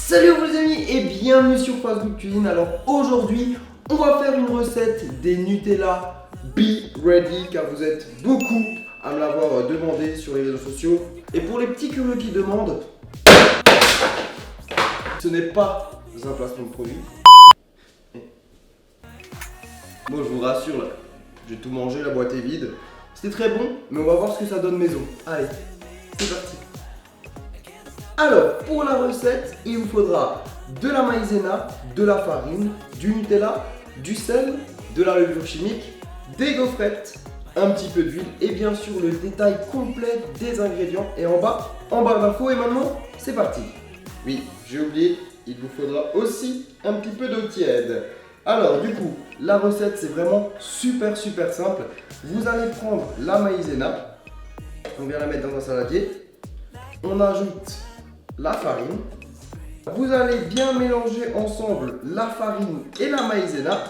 Salut vous les amis et bienvenue sur Fast Good Cuisine. Alors aujourd'hui on va faire une recette des Nutella Be Ready car vous êtes beaucoup à me l'avoir demandé sur les réseaux sociaux. Et pour les petits curieux qui demandent, ce n'est pas un placement de produit. Bon, je vous rassure là, j'ai tout mangé, la boîte est vide. C'était très bon mais on va voir ce que ça donne maison. Allez, c'est parti. Alors, pour la recette, il vous faudra de la maïzena, de la farine, du Nutella, du sel, de la levure chimique, des gaufrettes, un petit peu d'huile et bien sûr le détail complet des ingrédients. Et en bas, en barre d'infos. Et maintenant, c'est parti. Oui, j'ai oublié, il vous faudra aussi un petit peu d'eau tiède. Alors, du coup, la recette, c'est vraiment super simple. Vous allez prendre la maïzena, on vient la mettre dans un saladier, on ajoute la farine. Vous allez bien mélanger ensemble la farine et la maïzena.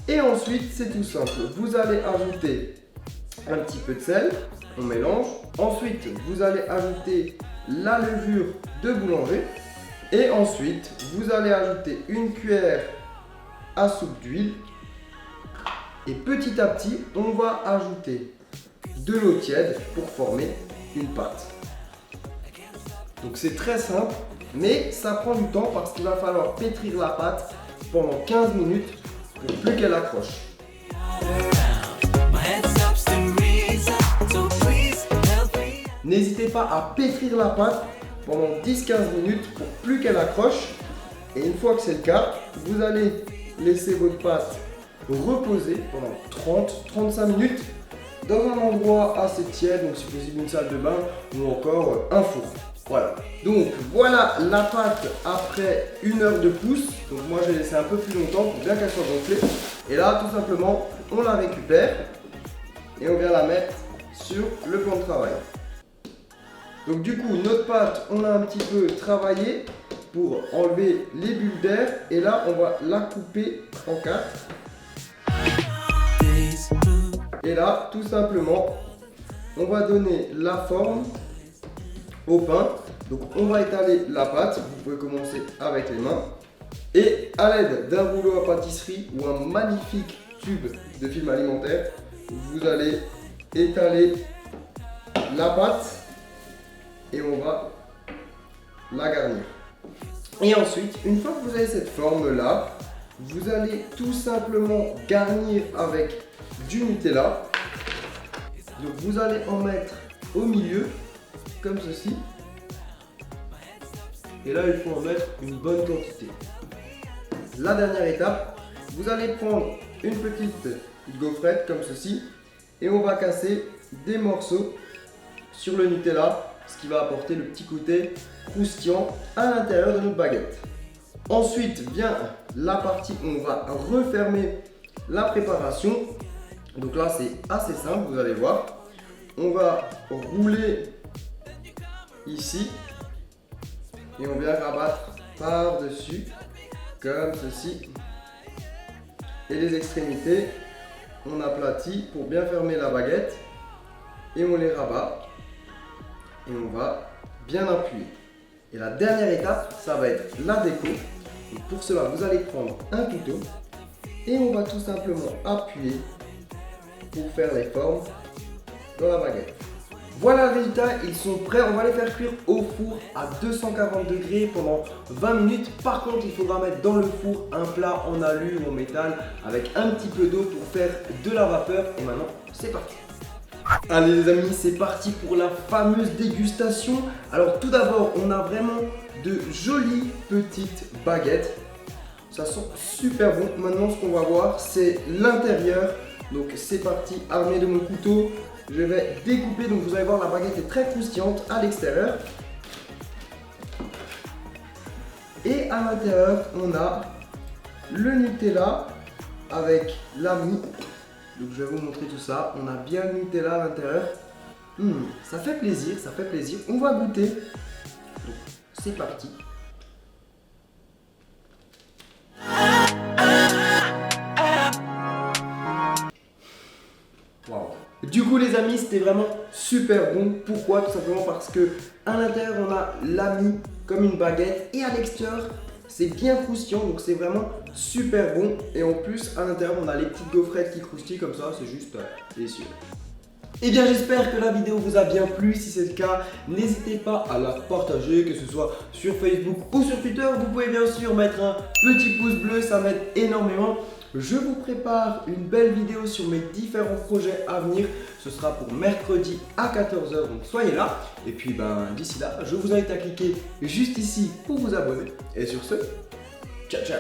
Et ensuite, c'est tout simple. Vous allez ajouter un petit peu de sel. On mélange. Ensuite, vous allez ajouter la levure de boulanger. Et ensuite, vous allez ajouter une cuillère à soupe d'huile. Et petit à petit, on va ajouter de l'eau tiède pour former une pâte. Donc c'est très simple, mais ça prend du temps parce qu'il va falloir pétrir la pâte pendant 15 minutes pour plus qu'elle accroche. N'hésitez pas à pétrir la pâte pendant 10-15 minutes pour plus qu'elle accroche. Et une fois que c'est le cas, vous allez laisser votre pâte reposer pendant 30-35 minutes dans un endroit assez tiède, donc si possible une salle de bain ou encore un four. Voilà, donc voilà la pâte après 1 heure de pousse. Donc moi j'ai laissé un peu plus longtemps pour bien qu'elle soit gonflée. Et là tout simplement on la récupère et on vient la mettre sur le plan de travail. Donc du coup notre pâte on a un petit peu travaillé pour enlever les bulles d'air. Et là on va la couper en 4. Et là tout simplement on va donner la forme au pain. Donc on va étaler la pâte, vous pouvez commencer avec les mains et à l'aide d'un rouleau à pâtisserie ou un magnifique tube de film alimentaire, vous allez étaler la pâte et on va la garnir. Et ensuite, une fois que vous avez cette forme là, vous allez tout simplement garnir avec du Nutella. Donc vous allez en mettre au milieu comme ceci. Et là, il faut en mettre une bonne quantité. La dernière étape, vous allez prendre une petite gaufrette comme ceci et on va casser des morceaux sur le Nutella, ce qui va apporter le petit côté croustillant à l'intérieur de notre baguette. Ensuite vient la partie où on va refermer la préparation. Donc là, c'est assez simple, vous allez voir. On va rouler ici et on vient rabattre par-dessus comme ceci. Et les extrémités, on aplatit pour bien fermer la baguette et on les rabat et on va bien appuyer. Et la dernière étape, ça va être la déco. Donc pour cela, vous allez prendre un couteau et on va tout simplement appuyer pour faire les formes dans la baguette. Voilà le résultat, ils sont prêts, on va les faire cuire au four à 240 degrés pendant 20 minutes. Par contre, il faudra mettre dans le four un plat en alu ou en métal avec un petit peu d'eau pour faire de la vapeur. Et maintenant, c'est parti. Allez les amis, c'est parti pour la fameuse dégustation. Alors tout d'abord, on a vraiment de jolies petites baguettes. Ça sent super bon. Maintenant, ce qu'on va voir, c'est l'intérieur. Donc c'est parti, armé de mon couteau. Je vais découper, donc vous allez voir la baguette est très croustillante à l'extérieur. Et à l'intérieur, on a le Nutella avec la mie. Donc je vais vous montrer tout ça. On a bien le Nutella à l'intérieur. Ça fait plaisir, ça fait plaisir. On va goûter. Donc c'est parti. Du coup, coup les amis, c'était vraiment super bon. Pourquoi? Tout simplement parce que à l'intérieur on a l'ami comme une baguette et à l'extérieur c'est bien croustillant, donc c'est vraiment super bon. Et en plus à l'intérieur on a les petites gaufrettes qui croustillent comme ça, c'est juste délicieux. Et bien j'espère que la vidéo vous a bien plu. Si c'est le cas, n'hésitez pas à la partager, que ce soit sur Facebook ou sur Twitter. Vous pouvez bien sûr mettre un petit pouce bleu, ça m'aide énormément. Je vous prépare une belle vidéo sur mes différents projets à venir. Ce sera pour mercredi à 14 h, donc soyez là. Et puis d'ici là, je vous invite à cliquer juste ici pour vous abonner. Et sur ce, ciao ciao.